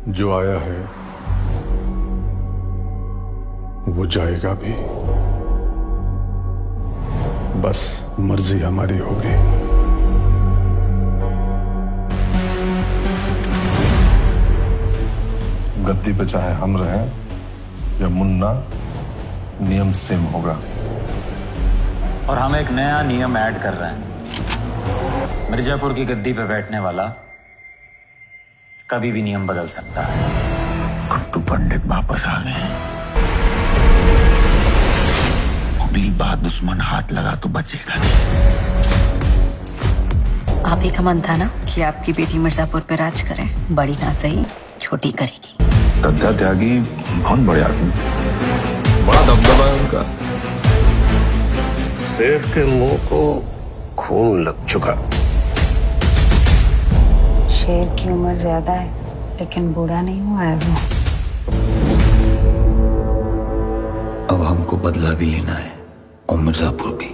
जो आया है वो जाएगा भी। बस मर्जी हमारी होगी। गद्दी पे चाहे हम रहें या मुन्ना, नियम सेम होगा। और हम एक नया नियम ऐड कर रहे हैं। मिर्जापुर की गद्दी पे बैठने वाला कभी भी नियम बदल सकता है। गुड्डू पंडित वापस आ गए। अगली बार दुश्मन हाथ लगा तो बचेगा नहीं। आप ही का मन था ना कि आपकी बेटी मिर्जापुर पे राज करे। बड़ी ना सही, छोटी करेगी। दद्दा त्यागी बहुत बड़े आदमी, बड़ा दबदबा है उनका। शेर के मुंह को खून लग चुका। शेर की उम्र ज्यादा है लेकिन बूढ़ा नहीं हुआ है वो। अब हमको बदला भी लेना है और मिर्जापुर भी।